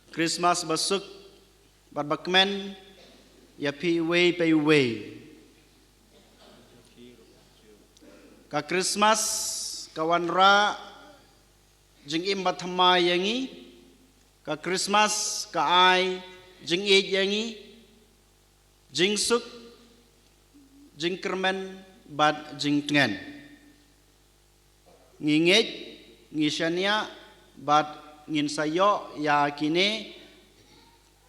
Christmas basuk bat bakmen ya pi way pay way. Ka Christmas kawan ra jing im bathama yangi ka Christmas ka ai jing e yangi jing suk jing kermen bat jing tengen nginget ngisania bat ngin sayo ya kine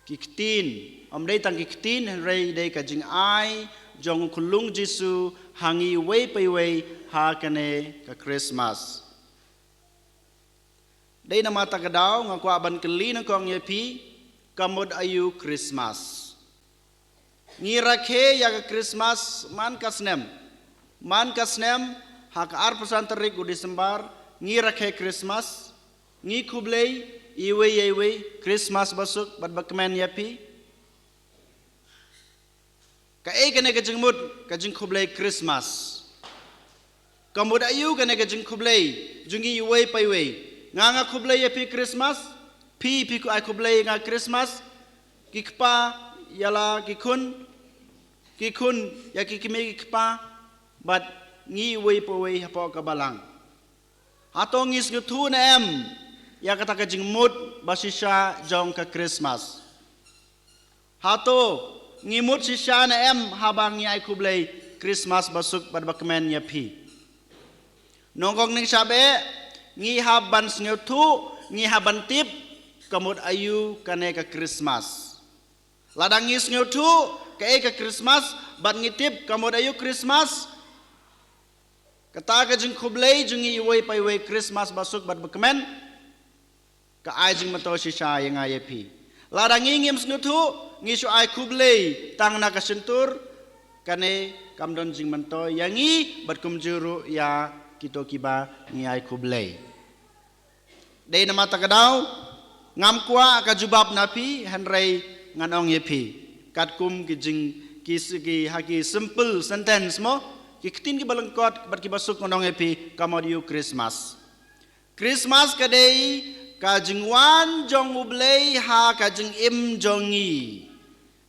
kiktin amdei tang kiktin rei dei ka jing ai jong kulung Jisu hangi way pay way ha kane ka Christmas dei na mata kadaw nga kwa ban keli na kong yepi kamod ayu Christmas ngirakhe ya ka Christmas man kasnem ha ka ar pasantarik u Desember ngirakhe Christmas ngi kublei iwe Christmas basuk bat bakmen yapi ka e kane ka jingmut ka jing kublei Christmas kamod ayu kane ka jing kublei jungi iwe paiwe nga kublei yapi Christmas pi ku ai kublei nga Christmas kikpa yala kikun ya kikime kikpa bat ngi iwe paiwe hapo ka balang atong ngis ngutu na em ya kata ka jingmut basisya jong ka Christmas hato ngimut sisya na em habang ni ay kublay Christmas basuk bat bakmen ya pi nongkong ning sabe ngi haban sngutu ngi haban tip kamut ayu kane ka Christmas ladang ngis ngutu ka e ka Christmas bat ngitip kamut ayu Christmas kata ka jing kublay jungi iway paiway Christmas basuk bat bakmen ka ay jing mato sisya yang ayapi ladang ngingim snutu ngisu ay kublay tang nakasentur kane kamdon jing manto yangi bat kumjuru ya kito kiba ngi ay kublay day na mata kadaw ngam kwa ka jubab napi hanray nganong yepi katkum ki jing ki haki simple sentence mo kiktin ki balengkot bat ki basuk nganong yepi kamodiu Christmas kadai kajingwan jong ublay ha kajing im jongi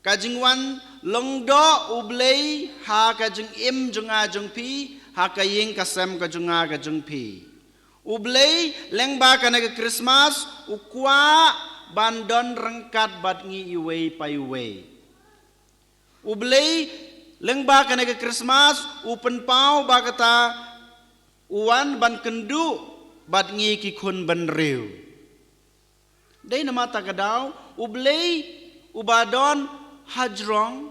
kajingwan longdo ublay ha kajing im jonga jongpi ha kaying kasem kajunga kajungpi ublay lengba kana ke Christmas ukwa bandon rengkat bat ngi iwe paiwe ublay lengba kana ke Christmas upen pau bakata uwan ban kendu bat ngi kikun ban riu day na mata kadaw ublay ubadon hajrong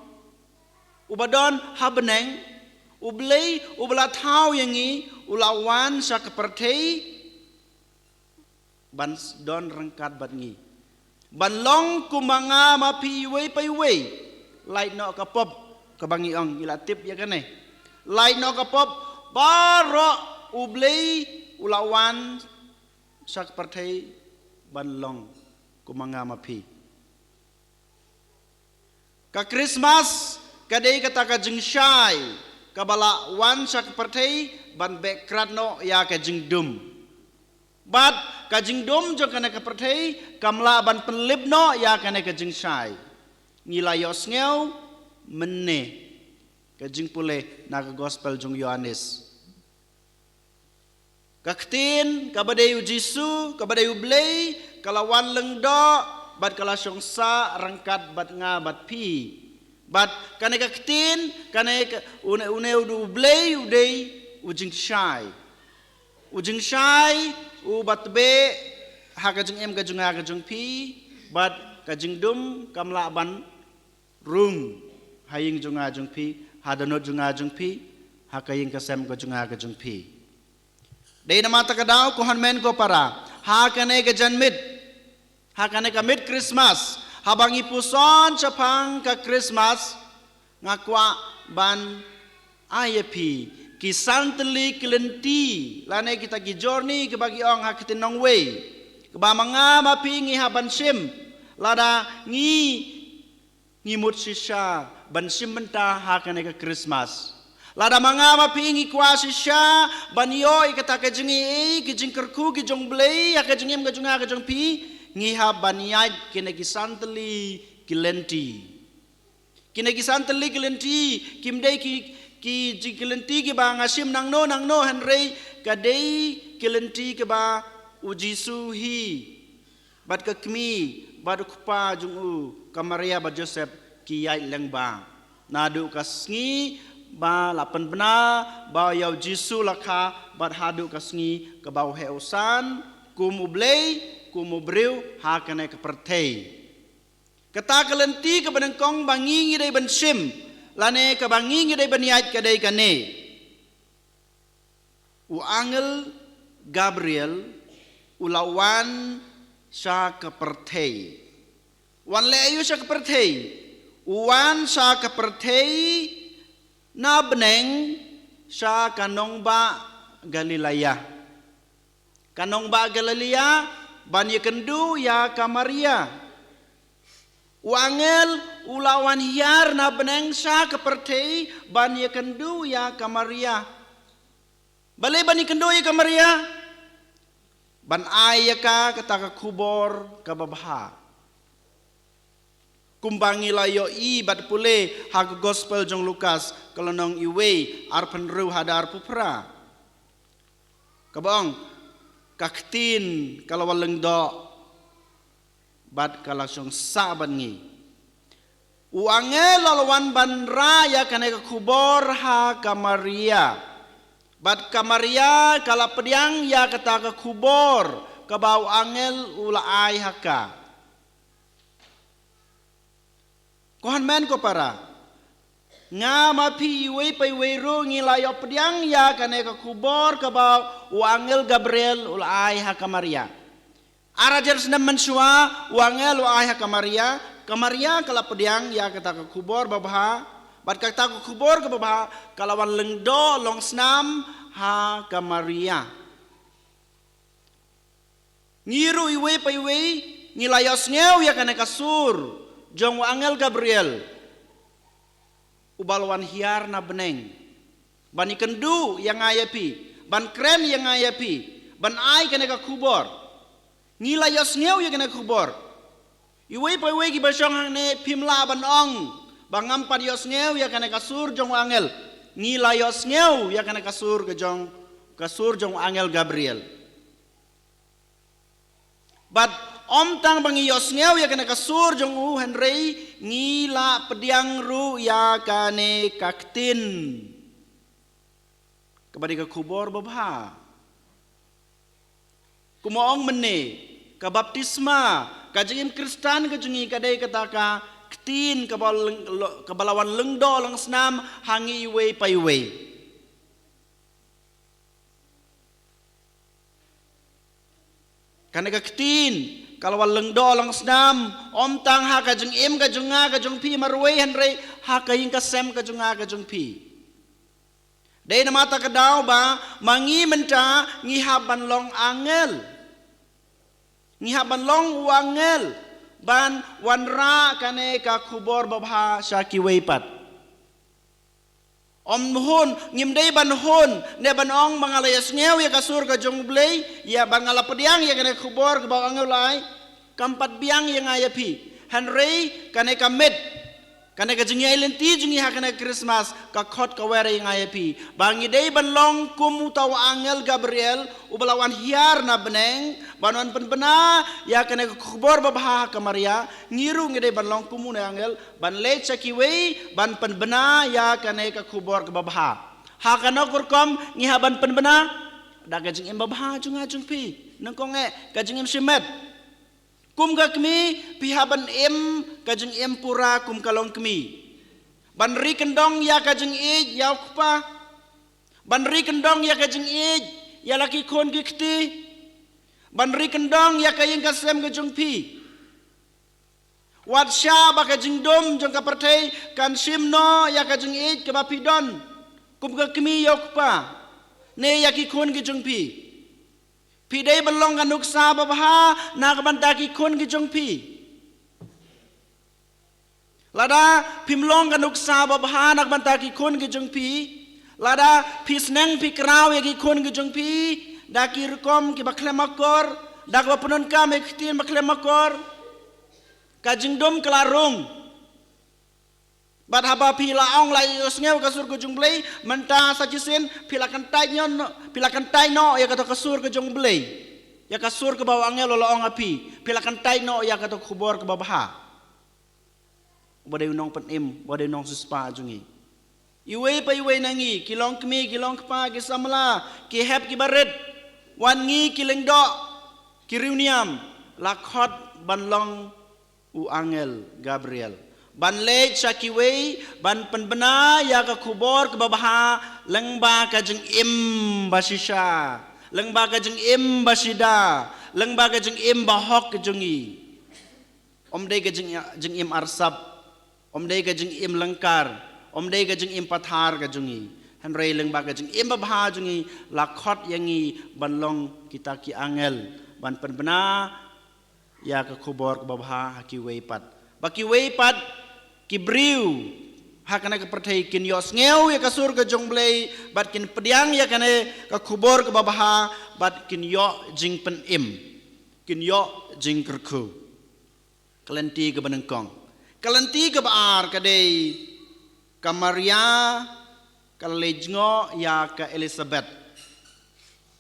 ubadon habeneng ublay ublathaw yangi ulawan sa kapertay ban don rengkat bat ngi banlong kumanga mapiwe paiwe light no kapop kabangi ong ilatip ya kane light no kapop baro ublay ulawan sa kapertay banlong kumanga mapi ka Christmas kadai kata ka jing syai kabala wan sak pertei ban background no ya ka jing dum bat ka jing dum jo kana ka pertei kamla ban penlip no ya kana ka jing syai ngilayos ngeu menne ka jing pule na ka gospel jong Yohanes kaktin kabadai Jisu kabadai ublay kalawan lengdo bat kala syongsa rengkat bat nga bat pi bat kane kaktin kane une ublay uday ujing syai u bat be ha kajing em kajunga kajung pi bat kajing dum kamla ban rung haying junga jung pi hadanot junga jung pi ha kaying kasem kajunga kajung pi day na mata kadaw kuhan men ko para ha kane ka janmit ha kane ka mid Christmas habang ipuson sa pang ka Christmas ngakwa ban ayapi kisanteli kelenti lane kita ki journey ke bagi ong ha kitinong way ba mga mapingi haban sim lada ngimut sisya ban sim benta ha kane ka Christmas lada mga mapingi kwa sisya banyo ikata ka jingi ki jingkerku ki jong blay ya ka jingim ka junga ka jong pi ngihab baniat kinekisan teli kilenti. Kinekisan teli kilenti kimdei ki kilenti ki ba ngasim nang no hanrei kadei kilenti ki ba ujisu hi bat ka kmi bat kupa jungu kamaria ba Joseph ki yai leng ba nadu kasngi ba lapan bena ba yau jisu lakha bat hadu kasngi ke bau heusan kumublei kumubriu ha kane ke pertei kata kelenti ke benengkong bangi ngidai bensim lane ke bangi ngidai beniat kadai kane u angel Gabriel ulawan sa ke pertei wan le ayu sa ke pertei wan sa ke pertei na beneng sa kanong ba Galilea kanong ba Galilea ban kendu ya ka Maria wangel ulawan hiar na beneng sa ke pertei ban kendu ya ka Maria bale ban kendu ya ka Maria ban ayaka kata ka kubor ka babha kumbangi layo i bat pule hag gospel jong Lukas kalau nong iwe arpan ru hadar pupra kabong kaktin kalau waleng do bat kalasong saban ngi uange lalawan ban raya kane ka kubor ha ka Maria bat ka Maria kala pediang ya kata ka kubor ka bau angel ula ai haka kohan men ko para nga mapi iwe pa iwe ro ngilayo pediang ya kane ka kubor ka bau angel Gabriel ula ai haka Maria arajar senam mensua wangel wa ayah kamaria kala pediang ya kata ke kubor babha bat kata ke kubor ke babha kalawan lengdo long senam ha kamaria ngiru iwe pa iwe ngilayos ngeu ya kana kasur jong wangel Gabriel ubalwan hiar na beneng ban ikendu yang ayapi ban kren yang ayapi ban ai kana ka kubor ngilayos ngeu ya kena kubor iwe pa iwe ki basyong hang ne pimla ban ong bangam padios ngeu ya kena kasur jong angel ngilayos ngeu ya kena kasur jong angel Gabriel bat om tang bangiyos ngeu ya kena kasur jong Henry ngila pediang ru ya kane kaktin kepada ke kubor babha kumoong mene ka baptisma ka jengim Kristan ka jengi kadai kataka ktin ka balawan lengdo lang senam hangi iwe pa iwe kana ka ktin kalawan lengdo lang senam om tang ha ka jeng im ka jenga ka jeng pi marwe hanre ha ka ing ka sem ka jenga ka jeng pi dai na mata ka daw ba mangi menta ngihaban long angel ngihaban long wangel ban wanra kane ka kubor babha syaki weipat om hun ngimdei ban hun ne ban ong mangalayas ngeu ya kasur ka jong blei ya bangala pediang ya kane kubor ka bawang ngulai kampat biang ya ngayapi hanrei kane kamet kane ka jengi ilenti jengi ha kane Christmas ka khot ka were yang ngayapi bangi dei ban long kum utaw angel Gabriel ubalawan hiar na beneng banon penbena ya kane kubor babha ka Maria ngiru ngide ban long kumu na angel ban le chakiwe ban penbena ya kane ka kubor ka babha ha kana kurkom ngiha ban penbena da ka jing im babha junga jung pi nangkong ka jing im simet kum ka kmi pihaban im ka jing im pura kum kalong kmi ban ri kendong ya ka jing ij ya kupa ban ri kendong ya ka jing ij ya laki kon gikti ban ri kendong ya ka ying kasem ka jung pi wat sha ba ka jing dom jong ka pertei kan simno ya ka jing ij ka bapidon kum ka kmi ya kupa ne ya ki kon ki jung pi pidai belong kan nuksa babha nak bantaki kun ki jong pi lada pimlong kan nuksa babha nak bantaki kun ki jong pi lada pisneng pi kraw ya ki kun ki jong pi dakir kom ki baklemakor dak ba penun kam ektin maklem makor kajing dom kelarung bat haba pila ong lai osngeu kasur ke jung blei menta sajisin pilakan tai no ya kata kasur ke jung blei ya kasur ke bawah angel lo ong api pilakan tai no ya kata kubor ke bawah bodai unong penim bodai unong suspa jungi iwe pa iwe nangi kilong kmi kilong kpa ki samla ki hep ki baret wan ngi ki lengdo ki riuniam lakhot banlong u angel Gabriel ban lej syakiwei ban penbena ya ka kubor ke babaha lengba ka jeng im basisha lengba ka jeng im basida lengba ka jeng im bahok ke jungi omdei ka jeng im arsap omdei ka jeng im lengkar omdei ka jeng im pathar ka jungi hanrei lengba ka jeng im babaha jungi lakhot yangi banlong kita ki angel ban penbena ya ka kubor ke babaha hakiwei pat baki wei pat kibriu hakana ke perthai kin yos ngeu ya kasur ke jongblei bat kin pediang ya kane ka kubor ke babaha bat kin yo jing pen im kin yo jing kerku kalenti ke benengkong kalenti ke baar kadei ka Maria ka lejngo ya ka Elizabeth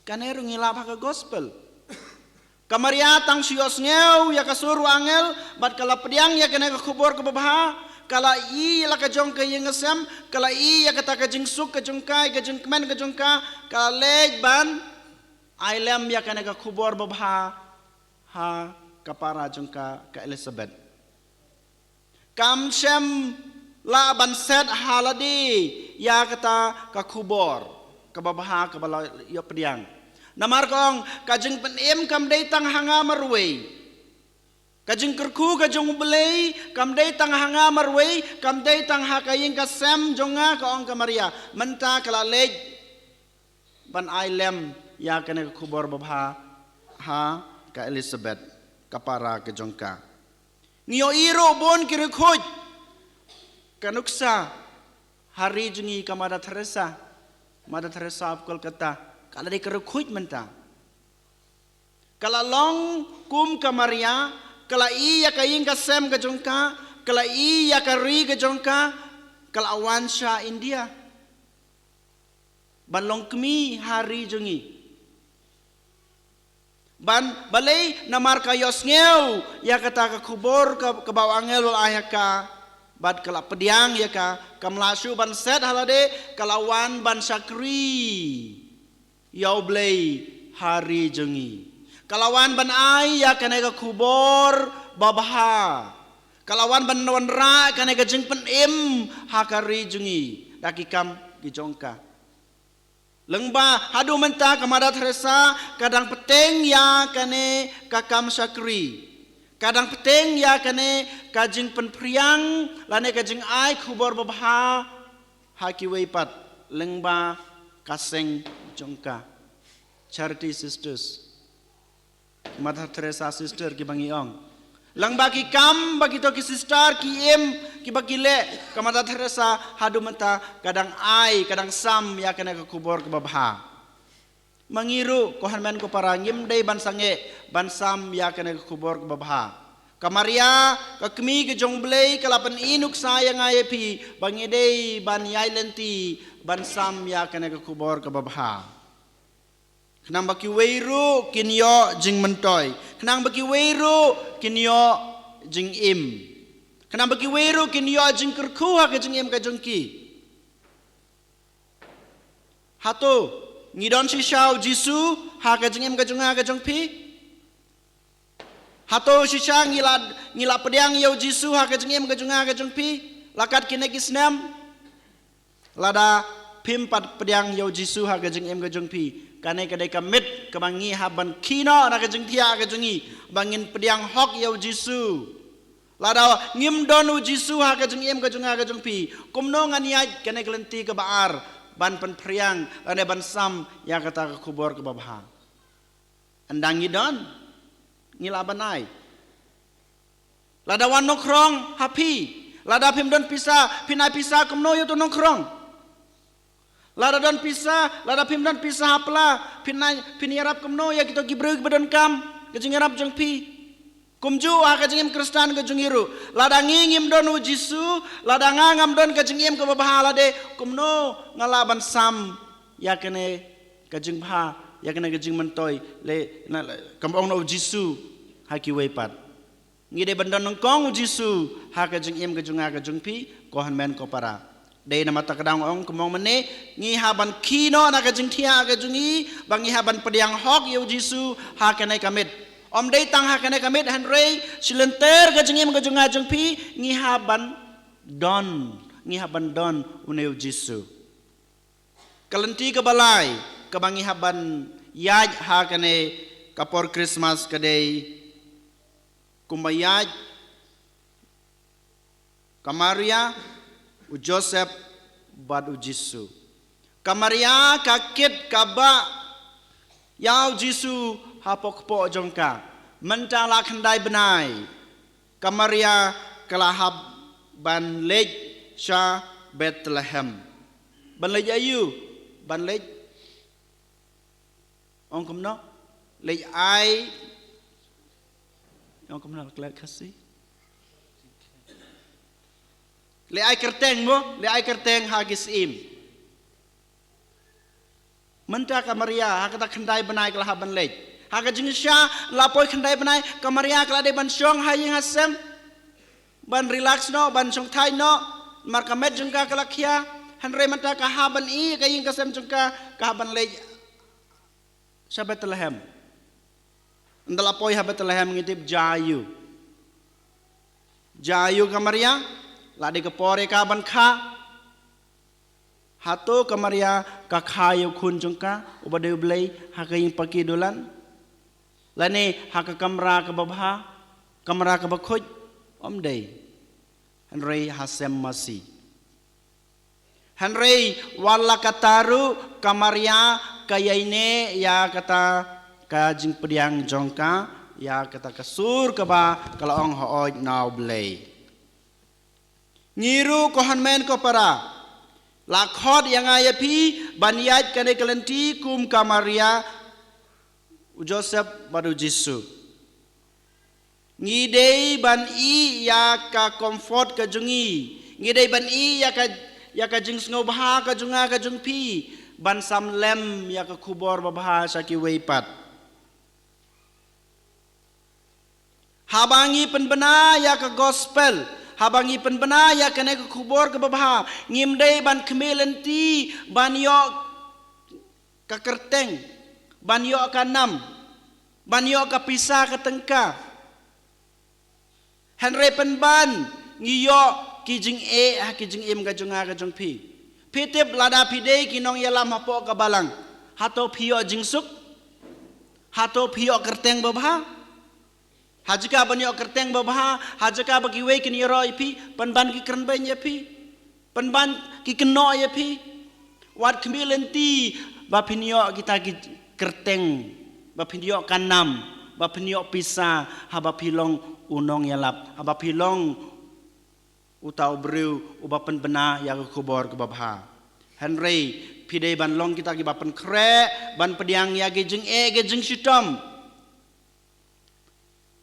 kane rungila ka gospel ka Maria tang sios ngeu ya kasur angel bat kala pediang ya kane ka kubor ke babaha kala i la ka jong ka yengasam kala i ya kata ka jing suk ka jong kai ka jong kmen ka jong ka kala lej ban ailem ya kana ka kubor babha ha kapara jong ka Elizabeth kam shem la ban set haladi ya kata ka kubor ka babha ka bala yo pediang namar kong ka jing penim kam dei tang hanga marwei kajing kerku kajong belei kam dei tang hanga marwei kam dei tang hakaying ka sem jonga ka ong ka Maria menta kala lej ban ailem ya kene ka kubor babha ha ka Elizabeth kapara ka jongka ngiyo iro bon kirikhuj kanuksa hari jungi ka Mother Teresa of Kolkata kala dei kirikhuj menta kala long kum ka Maria kala iya ka ing ka sem ka jongka kala iya ka ri ka jongka kala awansha India ban longkmi hari jungi ban balai namar ka yos ngeu ya kata ka kubor ka bawangel ayaka bad kala pediang ya ka kamlasu ban set halade kalawan ban sakri yau blei hari jungi kalawan ban ai ya kane ka kubor babaha kalawan ban wanra kane ka jing pen im hakari jungi dakikam gijongka lengba hadu menta ka Mother Teresa kadang peteng ya kane ka kam sakri kadang peteng ya kane ka jing pen priang lane ka jing ai kubor babaha haki weipat lengba kaseng jongka charity sisters Mother Teresa sister ki bangi ong lang bagi kam bagi to ki sister ki em ki bagi le ka Mother Teresa hadu menta kadang ai kadang sam ya kena ke kubor ke babha mangiru ko hanmen ko para ngim dei ban sange ban sam ya kena ke kubor ke babha ka Maria ka kmi ke jongblei kalapan inuk sayang ay pi bangi dei ban yai lenti ban sam ya kena ke kubor ke babha kenang baki weiru kinyo jing mentoy kenang baki weiru kinyo jing im kenang baki weiru kinyo jing kerku ha ke jing im ka jongki hato ngidon si shau jisu ha ka jing im ka jonga ka jongpi hato si sha ngila pediang yo jisu ha ka jing im ka jonga ka jongpi lakat kineki snam lada pimpat pediang yo jisu ha ka jing im ka jongpi kane kadai kamit kebangi haban kino na kajeng tia kajengi bangin pediang hok yau jisu lada ngim donu jisu ha kajeng im kajeng ha kajeng pi kumno nganiat kane kelenti ke baar ban pen priang ane ban sam ya kata ke kubor ke babha andangi don ngila banai lada wan nokrang happy lada pim don pisa pinai pisa kumno yo to nokrang lada don pisa, lada pim don pisa hapla, pinai piniarap kumno ya kita gibrug badon kam, kajing rap jong pi kumju kajing im Kristen kajing iru ladangi ngim don u Jisu ladanga ngam don kajing im ke babahala de kumno ngalaban sam yakene kajing bha yakene kajing mentoy le kampong no Jisu haki weipat ngide bandan nongkong u Jisu kajing im kajing pi kohan men ko para day na mata kadang ong kumong mene ngi haban kino na kajing tia kajungi bangi haban pediang hok yu Jisu hakane kamit om day tang hakane kamit hanrei silenter kajing im kajung pi ngi haban don uneu Jisu kalenti ke balai kabangi haban yaj hakane kapor Christmas kadai kumbayaj kamaria u Joseph bad u Jisu kamaria kakit kaba yau Jisu hapok po jongka mentala khandai benai kamaria kalahab ban lej sha Bethlehem ban lej ayu ban lej ong kumno lej ai ong kumno kelak kasih le ai kerteng hagis im menta kamaria hakata khandai banai kala ban lej haga jingsha lapoi khandai banai kamaria kala de ban syong haying hasem ban relax no ban syong thai no marka met jengka kala khia hanre menta ka haban I kaying kasem jengka ka ban lej sa Bethlehem ndala poi ha Bethlehem ngitip jayu kamaria ladi ke pore ka ban kha hato kamaria ka khayo khun jongka ubade blai hakayin pakidulan lane haka kamra ka babha kamra ka bakhoj omdei hanrei hasem masi hanrei wala kataru kamaria kayaine ya kata kajing pediang jongka ya kata kasur ka ba kalaong hooj naw blai ngiru kohan men ko para lakhot yang ayapi baniat kane kalenti kum kamaria Joseph badu Jisu ngidei ban I ya ka comfort ka jungi ngidei ban I ya ka jing sngo bha ka junga ka jungpi ban sam lem ya ka kubor babha saki weipat habangi penbena ya ka gospel habangi penbena ya kene ke kubur ke babha ngimdei ban kemelenti ban yo ka kerteng ban yo ka nam ban yo ka pisah ka tengka hanre penban ngiyo kijing kijing im ka junga ka jungpi pitip lada pidei kinong yalam hapo ka balang hato phiyo jingsuk hato phiyo kerteng babha hajika banyo kerteng babha hajika bagi we kin yero ipi panban ki kren ban yapi panban ki keno yapi wat kemilenti bapinyo kita ki kerteng bapinyo kanam bapinyo pisa habapilong unong yalap habapilong utau breu ubapan bena ya kubor ke babha hanrei pidei ban long kita ki bapan kre ban pediang ya ge jeng sitom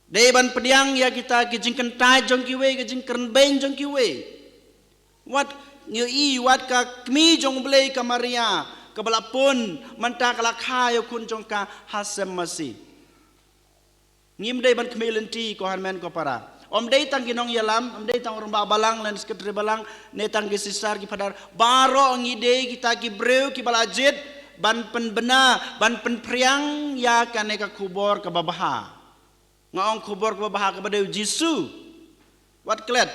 dei ban pediang ya kita kijing kentai jong kiwe kijing keren ben jong kiwe wat wat ka kmi jong blei kamaria ka balapun manta kala khayo kun jong ka hasem masi ngim dei ban kmelenti ko han men ko para om dei tang ginong yalam om dei tang rumba balang lan sekretari balang ne tang gisisar ki padar baro ngide kita ki breu ki balajit ban penbena ban penpriang ya kane ka kubor ka babha ngaong kubor babha kepada Jisu wat klet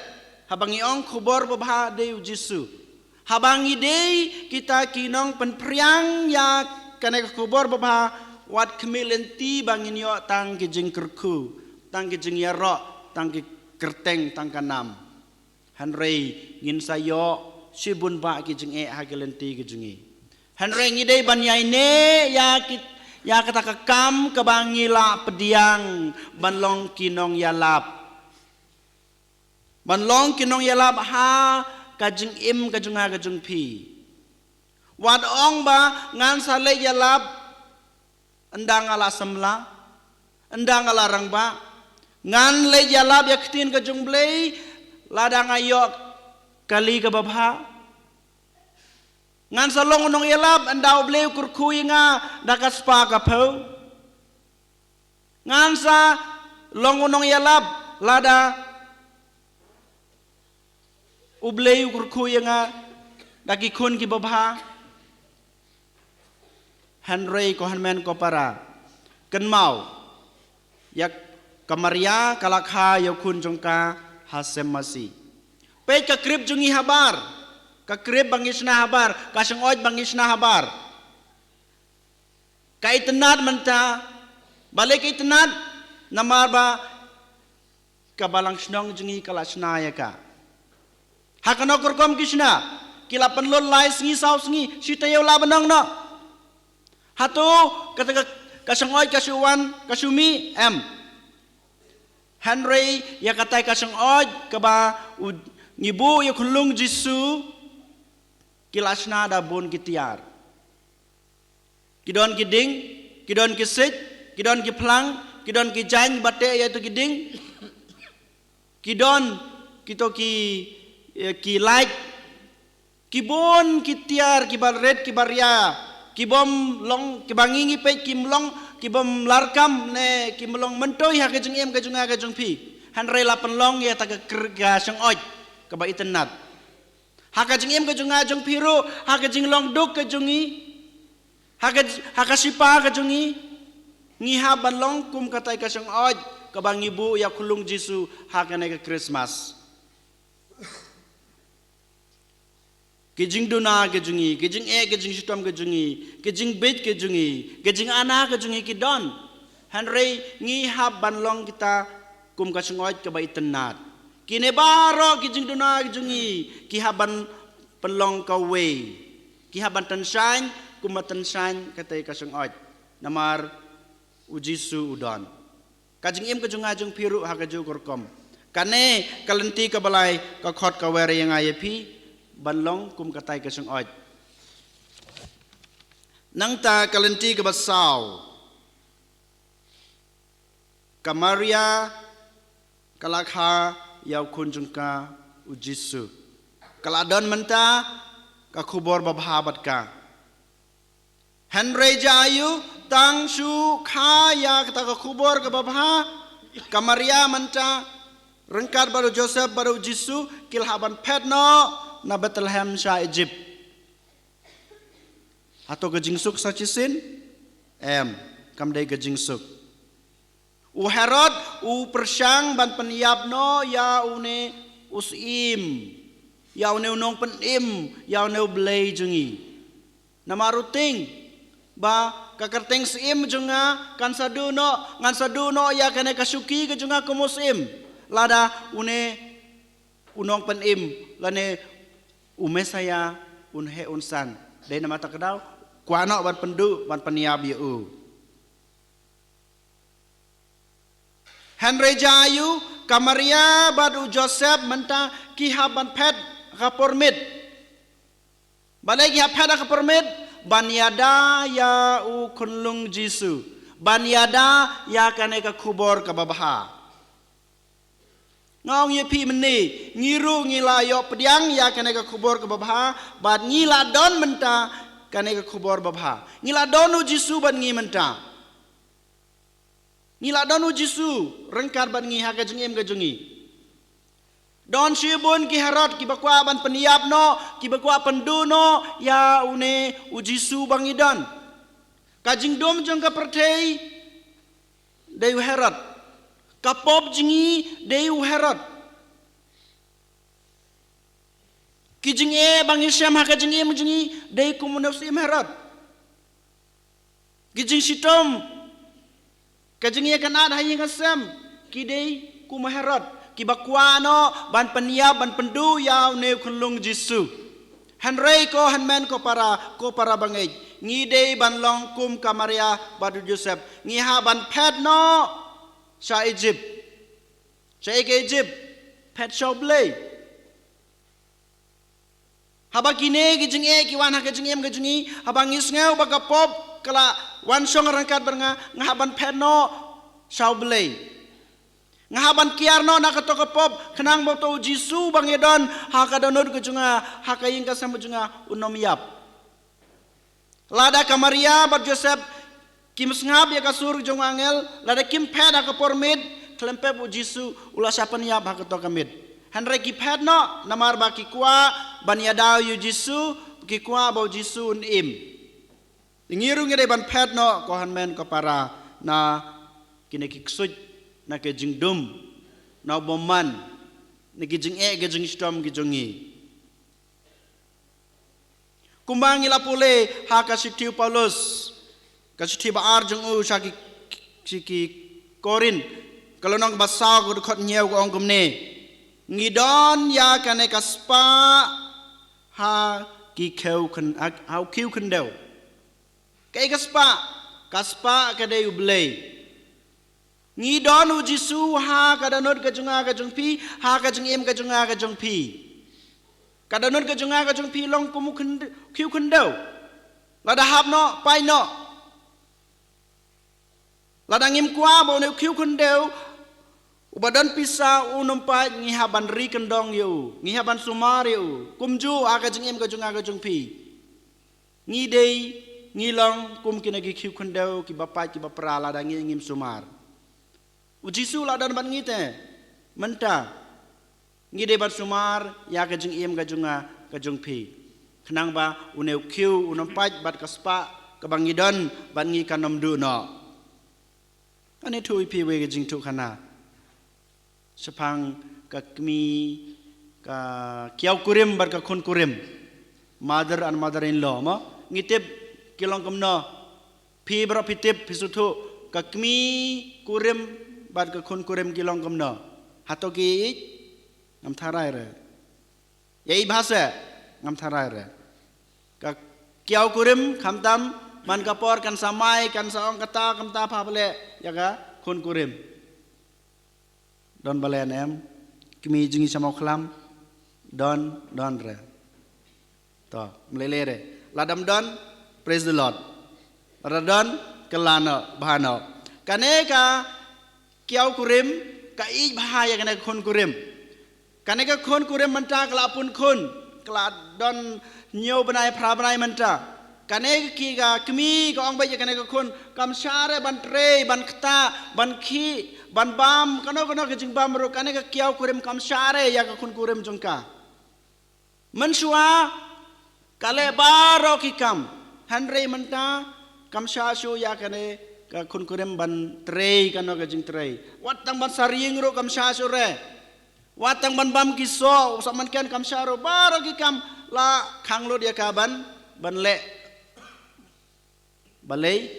habangi ong kubor babha de Jisu habangi dei kita kinong penpriang ya kane kubor babha wat kemilenti bangin yo tang kijing kerku tang kijing yaro tang kerteng tang kanam hanrei ngin sayo sibun ba kijing hagelenti kijingi hanrei ngidei banyai ne ya kata kekam kebangila pediang banlong kinong yalap ha kajing im kajunga kajung pi wad ong ba ngan sale yalap endang ala semla endang alarang ba ngan le yalab yaktin ka jungblei ladang ayok kali ka babha ngan salong nong yalab andau bleu kurkui nga dakaspa ka phau ngan sa long nong yalab lada ubleu kurkui nga daki kun ki babha Henry ko hanmen ko para kan mau yak kamaria kalakha yo kun jongka hasem masi pe ka krip jungi habar ka krip bangisna habar ka sangoj bangisna habar ka itnat manta balik itnat namar ba ka balang snong jungi kalasna ya ka hakano korkom kishna kilapan lol lai sngi saw sngi sitayo labanang no hatu kata kasangoy kasuwan kasumi Henry ya katay kasangoy kaba ngibu ya kulung Jisu kilasna da bon kitiar kidon kiding kidon kisik kidon kiplang kidon kijang bate ya tu kiding kidon kito ki like kibon kitiar kibar red kibaria kibom long kibangingi pe kimlong kibom larkam ne kimlong mentoy ha kajung em kajung a kajung pi Henry lapan long ya taga kerga sang oj kaba itenat ha kajung em kajung a jung piru ha kajung long duk kajungi ha kasipa kajungi ngi ha ban long kum katai kasang oj kaba ngibu ya kulung Jisu ha kanai ka Christmas Kijing duna kejungi, kijing kejing sitom kejungi, kijing bait kejungi, kijing ana kejungi kidon. Henry ngi hab banlong kita kum kasungoy kabay tenat. Kine baro kijing duna kejungi, kihaban penlong kawe, kihaban tensan kumatensan katay kasungoy. Namar ujisu udon. Kajing kejungajung piru hakaju korkom. Kane kalenti kabalay kakot kawere yang ayapi. Banlong kum katay kasang oj nang ta kalenti ka basaw kamaria kalakha yaw kunjungka ujisu kaladon menta ka khubor babhabat ka Henry jayu tang su khaya kata ka khubor ka babha kamaria menta rengkat baru Joseph baru Jisu kilhaban petno na Bethlehem sa Egypt. Ato gajingsuk sa chisin? Kamday gajingsuk. U Herod, u persyang ban peniyabno ya une usim. Ya une unong penim, ya une blay jungi. Namaruting ba kakarteng sim junga kan saduno ya kane kasuki ke junga kumusim. Lada une unong penim lane umesaya unhe unsan dari nama tak kedau kuano ban pendu ban peniab yu Henry jayu kamaria badu Joseph menta kihaban pet kapormit balai kiha pet kapormit banyada ya u kunlung Jisu banyada ya kaneka kubor kababaha ngong ye pi meni ngiru ngilayo pediang ya kaneka kubur ke babha bad ngila don menta kaneka kubur babha ngila donu Jisu ban ngi menta ngila donu Jisu rengkar ban ngi ha ka jengem ka jungi don shibun ki Herod ki bakwa ban peniap no ki bakwa penduno ya une ujisu bangidon kajing dom jong ka pertei deyu Herod kapop jingi deyu Herod kijing bang Isyam ha kajing jingi deyu kumunus Herod kijing sitom kajing kanad hayi ngasem kidei kum Herod kibakwano ban peniap ban pendu yaw ne kunlung Jisu Henry ko hanmen ko para bangej ngidei ban long kum kamaria badu Joseph ngiha ban pedno sa Egypt pet shop lay haba kine kijing kiwan ha kijing kijingi haba ngisngau baga pop kala wan song rangkat bernga ngahaban pet no shau belai ngahaban kiarno nakatokapop kenang boto Jisu bang edon hakadonod ke junga hakayin ka sama junga unom yap lada ka Maria bat Joseph kim sngap ya kasur jung angel lada kim peda ka pormid klempe bu Jisu ula sapan yap hakato kamid Henry ki ped no namar ba ki kwa ban yadaw yu Jisu ki kwa bo Jisu im Ngiru ngire ban ped no ko hanmen ko para na kinekiksud na ke jingdum na boman na ke jing ke jing stom ke jongi kumbang ila pule ha ka sitiu Paulus ka sitiu baar jong u saki Korin kalau nang basau ko khot nyeu ko ongkum ne ngidon ya kane kaspa ha ki kheu khan au kiu khan deu Kay kaspa kadai ublay. Ngidon u Jisu ha kadanod kajunga kajung pi ha kajung im kajunga kajung pi. Kadanod kajunga kajung pi long kumu kiu kendau. Lada hap no pai no. Lada ngim kwa bo ne kiu kendau. Ubadan pisa unumpai ngihaban ri kendong yu, ngihaban sumar yu. Kumju ha kajung im kajunga kajung pi. Ngidei ngilong kum kinagi kiu kendau ki bapai ki bapra lada ngim sumar Jisu ladan ban ngite menta ngide ban sumar ya ka jing im ka junga ka jung pi khnang ba uneu kiu unom paj bat kaspa ka bangidon ban ngi kanom du no ane thui pi we ka jing tu khana sepang ka kmi ka kiau kurim bat ka khun kurim mother and mother in law mo ngite kilong kamno pi bro pitip pisutu kakmi kurim bad ka khun kurim kilong kamno hatoki ngam tharai re yai bhasa ngam tharai re ka kiau kurim khamtam man kapor kan samai kan saong kata kamta phapale yaga khun kurim don balen em kmi jingi samau khlam don re to mlele re ladam don Praise the Lord. Radon kelana bahano. Kaneka kiau kurim ka ij bahaya kaneka khun kurim. Kaneka khun kurim menta kelapun khun keladon nyau benai pra benai menta. Kaneka ki ka kmi ka ong bae kaneka khun kam syare ban tre ban kta ban khi ban bam kano ke jing bam ro kaneka kiau kurim kam syare ya ka khun kurim jongka. Mensua kale baro ki kam Henry menta kam syasyo ya kane ka khun kurim ban trei kano ka jing trei watang ban saring ro kam syasyo re watang ban bam kiso saman ken kam syaro baro ki kam la khanglo dia ka ban le balei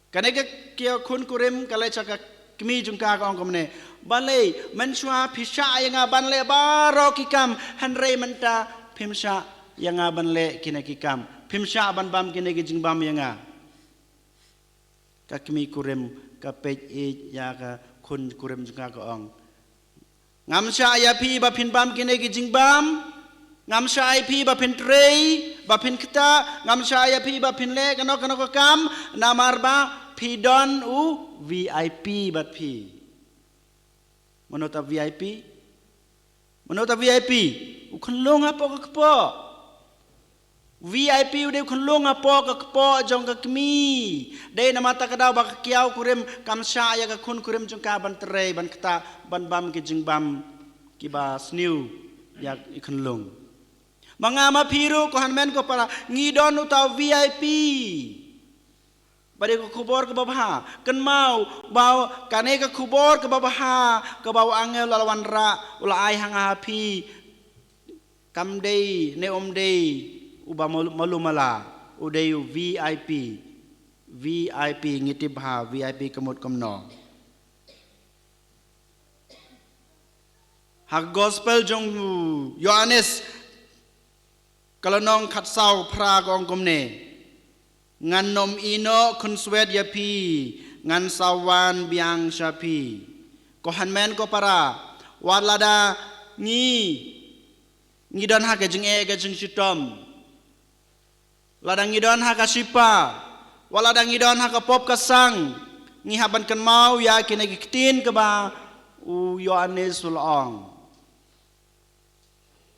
kane ka kia khun kurim kale chaka kmi jungka ka ong komne balei mensua phisha yanga ban le baro ki kam Henry menta phimsha yanga ban le kine ki kam Pimsha ban bam kine ki jing bam yanga ka kmi kurim ka pej e ya ka khun kurim jungka ka ong ngam sha ya pi ba phin bam kine ki jing bam ngam sha ai pi ba phin trei ba phin kta ngam sha ya pi ba phin le kano ka kam namar ba pi don u VIP bat pi monota VIP u khonlong apo ka po VIP udah khunlung apo ka kpo jong ka kmi dei namata kadaw ba kiau kurim kamsha ya ka khun kurim jong ka ban trei ban kta ban bam ki jing bam ki ba sniu ya khunlung mangama phiru ko hanmen ko para ngidon utaw VIP bade ko khubor ka babha kan mau bau kane ka khubor ka babha ka bau angel lawan ra ula ai hanga phi kam dei ne om dei uba malumala udayu VIP ngitibha VIP kemut kemno hak gospel jong Yohanes kalau nong khat sau pra gong komne ngan nom ino kun swed yapi ngan sawan biang syapi ko hanmen ko para walada ngidon ha ke jeng ke jeng sitom ladang ngidon ha ka sipa waladang ngidon ha ka pop ka sang ngihaban kan mau ya kinagiktin ka ba u Yohanes sulong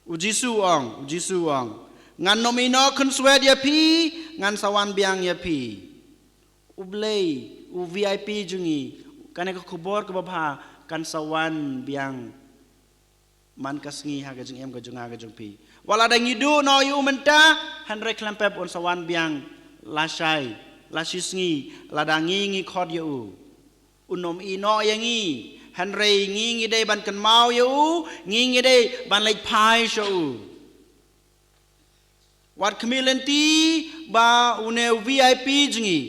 u Jisu ong ngan nomino kun swed ya pi ngan sawan biang ya pi u blay u VIP jungi kaneka kubor ka ba kan sawan biang man kasngi ha gajung em gajung ha gajung pi wala da ngidu no yu menta hanre klempep on sawan biang lasai lasisngi ladangi ngi khod yu unom ino yangi hanre ngi dei ban kan mau yu ngi dei ban lek pai shu wat kemilenti ba une VIP jingi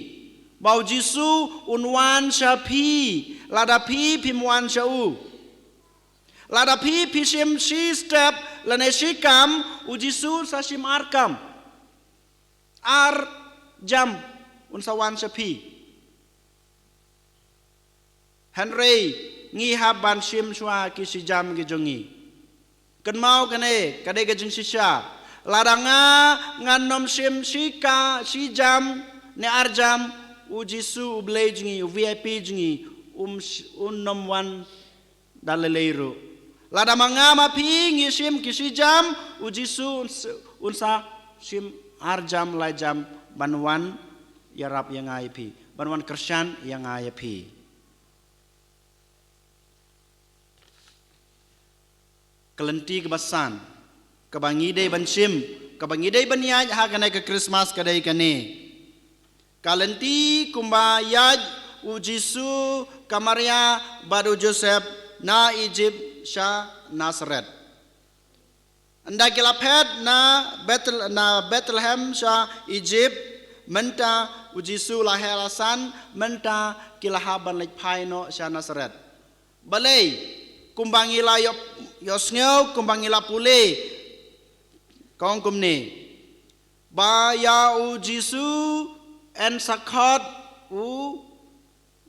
bau Jisu unwan shapi lada pi pimwan shau lada pi pishim shi step lane shikam u Jisu sashim arkam ar jam unsawan shapi Henry ngi haban shim shwa ki si jam ki jongi kan mau kane kade ka jing sisha ladanga nganom shim shika si jam ne arjam u Jisu u blay jingi u VIP jingi nom wan daleleiro lada mangama pi ngi shim ki si jam u Jisu unsa shim arjam la jam banwan yarap yang ai pi banwan Kristen yang ai pi kelenti kebasan kebangi dei bansim kebangi dei baniaj ha kanai ke Christmas kadai kane kalenti kumbayaj u Jisu kamaria badu Joseph na Egypt sha Nazareth anda kilapet na Bethlehem sha Egypt menta u Jisu lahirasan menta kilahaban lek paino sha Nazareth balai kumbangi la yosngeu kumbangi la pule kong kumne ba ya u Jisu en sakot u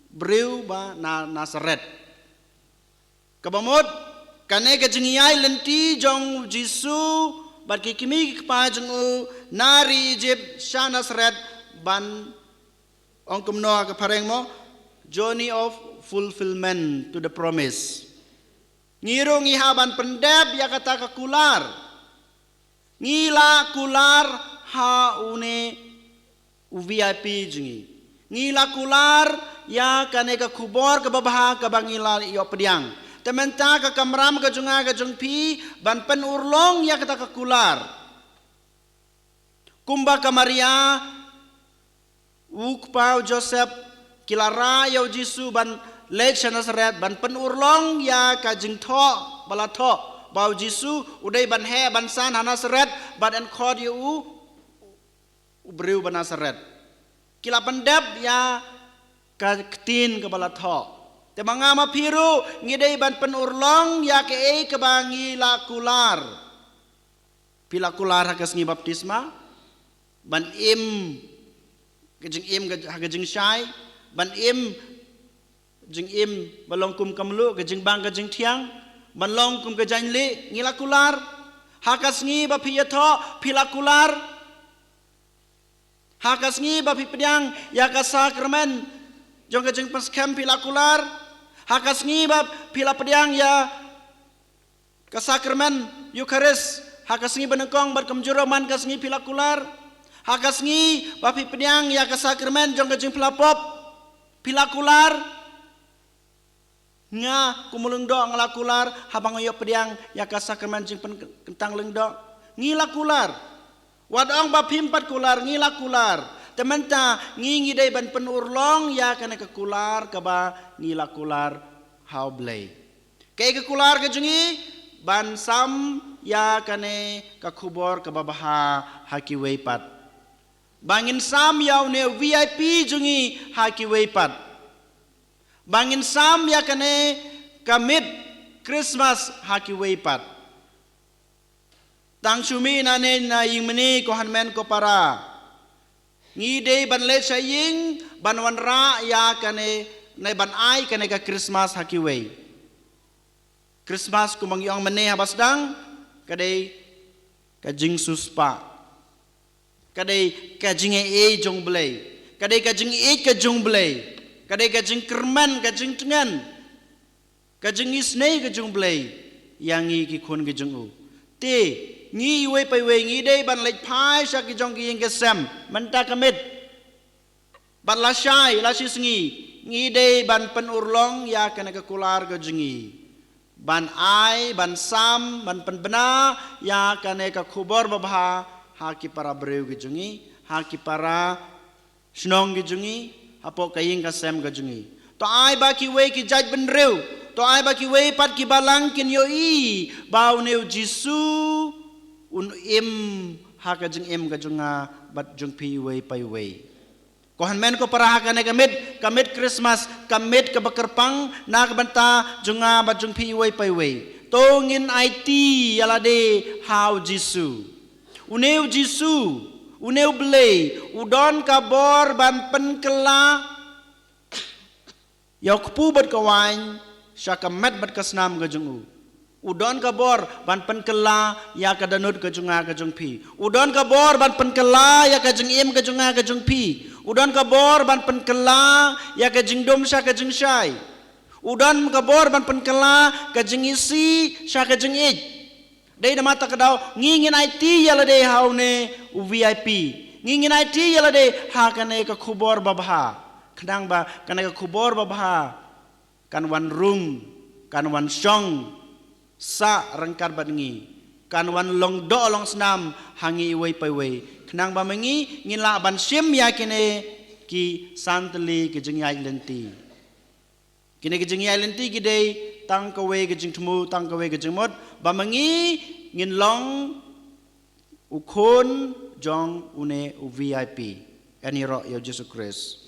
breu ba na Nazareth kabamot kane ka jingiyai lenti jong Jisu bat kimi pa jong u nari Egypt sha Nazareth ban ong kumno ka pareng mo journey of fulfillment to the promise ngiro ngihaban pendep ya kata kakular ngila kular ha une u VIP jingi ngila kular ya kaneka kubor ke babaha ke bangila yo pediang tementa ke kamram ke junga ke jungpi ban pen urlong ya kata kakular kumba ke Maria ukpau Joseph kilara yo Jisu ban lek Nazareth ban pen urlong ya ka jingtho balatho bau Jisu udai ban he ban san Nazareth ban en khod yu ubreu ban Nazareth kila pendap ya ka ketin ke balatho te mangama piru ngidai ban pen urlong ya ke ke bangi la kular pila kular hakas ngi baptisma ban im kejing im kejing syai ban im jing im balongkum kamlu kejing bang kejing tiang balongkum kejang li ngilakular hakas ngi ba piyatho pilakular hakas ngi ba pipediang ya ka sakramen jong kejing paskem pilakular hakas ngi ba pila pediang ya ka sakramen Eucharis hakas ngi benengkong bar kamjuraman kas ngi pilakular hakas ngi ba pipediang ya ka sakramen jong kejing pelapop pilakular nga kumulung do nglakular habang yo pediang ya ka sakramen jing kentang lengdo ngilakular wadong ba pimpat kular ngilakular tementa ngingi dai ban penurlong ya kana ke kular ka ba ngilakular how blay kay ke kular ke jungi ban sam ya kane ka kubor ka babaha haki weipat bangin sam yaw ne VIP jungi haki weipat bangin sam ya kane kamit Christmas haki weipat tang sumi na ne na yingmeni ko hanmen ko para ngide ban le saying ban wanra ya kane na ban ai kane ka Christmas haki wei Christmas kumang yung mene habasdang kadai kajing suspa kadai kajing e jong blay kadai kajing e kajong blay kadai kajeng kerman kajeng tengan kajeng isnei kajeng blai yang ngi ki khun kajeng u te ngi we pai we ngi dei ban lek phai sha ki jong ki yang kesam menta kamit ban la shai la sis ngi dei ban pen urlong ya kana ka kular kajengi ban ai ban sam ban pen bena ya kana ka khubor babha ha ki para breu kajengi ha ki para snong kajengi apo kaying kasem kajengi to ai ba ki we ki jaj ben reu to ai ba ki we pat ki balang kin yo i bau neu jisu un im ha kajeng im kajenga bat jung pi we pai we Kohan men ko para hakane kamit Christmas kamit ka bakerpang na kabanta junga bajung pi way pai way tongin IT yalade how Jisu uneu Jisu uneu blay udon kabor ban penkela yaw kpu bat kawain syakamet bat kasnam gajungu udon kabor ban penkela ya kadanut kajunga kajung pi udon kabor ban penkela ya kajung im kajunga kajung pi udon kabor ban penkela ya kajing dom sya kajing syai udon kabor ban penkela kajing isi sya kajing ik dei da mata kadau ngingin IT yala dei haune VIP ngingin IT yala dei ha kane ka khubor babha kadang ba kane ka khubor babha kan wan rung kan wan syong sa rengkar bat ngi kan wan long do long snam hangi wei pai wei kenang ba mengi ngin la ban sim ya kene ki santli ki jing yai lenti kene ki jing yai lenti ki dei tang ka wei ki jing tmu tang ka wei ki jing mot ba mengi ngin long ukon jong une VIP ani ro ya Jesus Christ